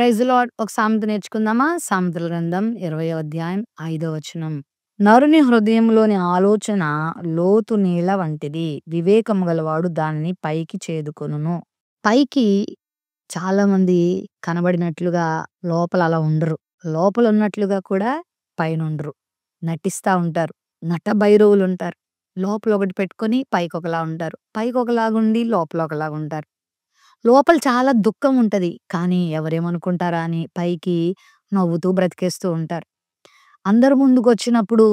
Praise lord. ఒక సామెత నేర్చుకుందామా? సామెతల గ్రంథం 20వ అధ్యాయం 5వ వచనం. నరుని హృదయంలోని ఆలోచన లోతు నీళ్ల వంటిది. వివేకము గలవాడు దానిని పైకి చేదుకొనును. పైకి చాలామంది కనబడినట్లుగా లోపల అలా ఉండరు. లోపల ఉన్నట్లుగా కూడా పైనుండరు. నటిస్తా ఉంటారు. నటభైరవులుంటారు. లోపల ఒకటి పెట్టుకొని పైకొకలా ఉంటారు. పైకొకలాగుండి లోపల ఒకలాగుంటారు. లోపల చాలా దుఃఖం ఉంటది. కానీ ఎవరేమనుకుంటారా అని పైకి నవ్వుతూ బ్రతికేస్తూ ఉంటారు. అందరి ముందుకొచ్చినప్పుడు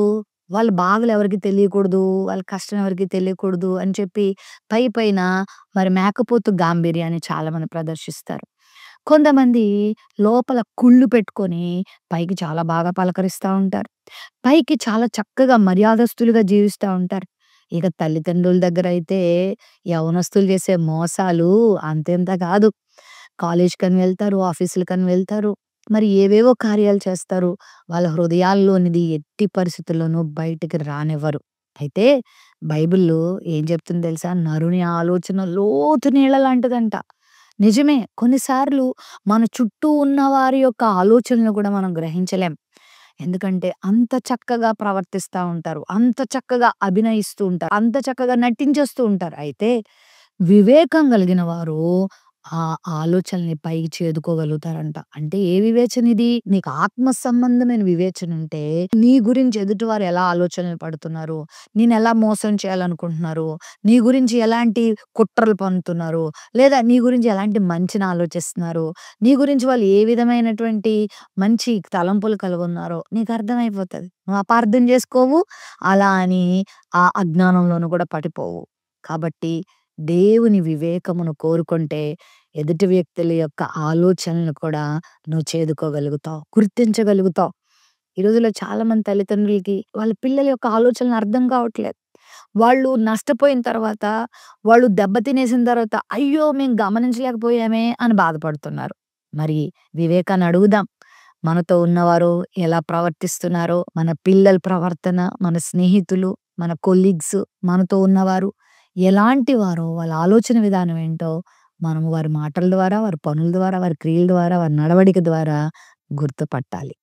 వాళ్ళ బాధలు ఎవరికీ తెలియకూడదు. వాళ్ళ కష్టం ఎవరికీ తెలియకూడదు అని చెప్పి పైన మరి మేకపోతు గాంభీర్యాన్ని చాలామంది ప్రదర్శిస్తారు. కొంతమంది లోపల కుళ్ళు పెట్టుకొని పైకి చాలా బాగా పలకరిస్తా ఉంటారు. పైకి చాలా చక్కగా మర్యాదస్తులుగా జీవిస్తా ఉంటారు. ఇక తల్లిదండ్రుల దగ్గరైతే యవ్వనస్తులు చేసే మోసాలు అంతెంత కాదు. కాలేజ్‌కని వెళ్తారు, ఆఫీసులకని వెళ్తారు. మరి ఏవేవో కార్యాలు చేస్తారు. వాళ్ళ హృదయాల్లోనిది ఎట్టి పరిస్థితుల్లోనూ బయటికి రానివ్వరు. అయితే బైబిల్‌లో ఏం చెప్తుందో తెలుసా? నరుని ఆలోచన లోతు నీళ్ల లాంటిదంట. నిజమే. కొన్నిసార్లు మన చుట్టూ ఉన్న వారి యొక్క ఆలోచనలు కూడా మనం గ్రహించలేం. ఎందుకంటే అంత చక్కగా ప్రవర్తిస్తా ఉంటారు. అంత చక్కగా అభినయిస్తూ ఉంటారు. అంత చక్కగా నటించేస్తూ ఉంటారు. అయితే వివేకం కలిగిన వారు ఆ ఆలోచనల్ని పైకి చేదుకోగలుగుతారంట. అంటే ఏ వివేచన ఇది? నీకు ఆత్మ సంబంధమైన వివేచన ఉంటే, నీ గురించి ఎదుటివారు ఎలా ఆలోచనలు పడుతున్నారు? నిన్నెలా మోసం చేయాలనుకుంటున్నారు? నీ గురించి ఎలాంటి కుట్రలు పన్నుతున్నారు? లేదా నీ గురించి ఎలాంటి మంచిని ఆలోచిస్తున్నారు? నీ గురించి వాళ్ళు ఏ విధమైనటువంటి మంచి తలంపులు కలిగున్నారో నీకు అర్థమైపోతది. నువ్వు అపార్థం చేసుకోవు. అలా అని ఆ అజ్ఞానంలోను కూడా పడిపోవు. కాబట్టి దేవుని వివేకమును కోరుకుంటే ఎదుటి వ్యక్తుల యొక్క ఆలోచనలను కూడా నువ్వు చేదుకోగలుగుతావు. గుర్తించగలుగుతావు. ఈ రోజుల్లో చాలామంది తల్లిదండ్రులకి వాళ్ళ పిల్లల యొక్క ఆలోచనలు అర్థం కావట్లేదు. వాళ్ళు నష్టపోయిన తర్వాత, వాళ్ళు దెబ్బ తినేసిన తర్వాత, అయ్యో! మేము గమనించలేకపోయామే అని బాధపడుతున్నారు. మరి వివేకాన్ని అడుగుదాం. మనతో ఉన్నవారు ఎలా ప్రవర్తిస్తున్నారో, మన పిల్లల ప్రవర్తన, మన స్నేహితులు, మన కొలీగ్స్, మనతో ఉన్నవారు ఎలాంటి వారో, వాళ్ళ ఆలోచన విధానం ఏంటో, మనము వారి మాటల ద్వారా, వారి పనుల ద్వారా, వారి క్రియల ద్వారా, వారి నడవడిక ద్వారా గుర్తుపట్టాలి.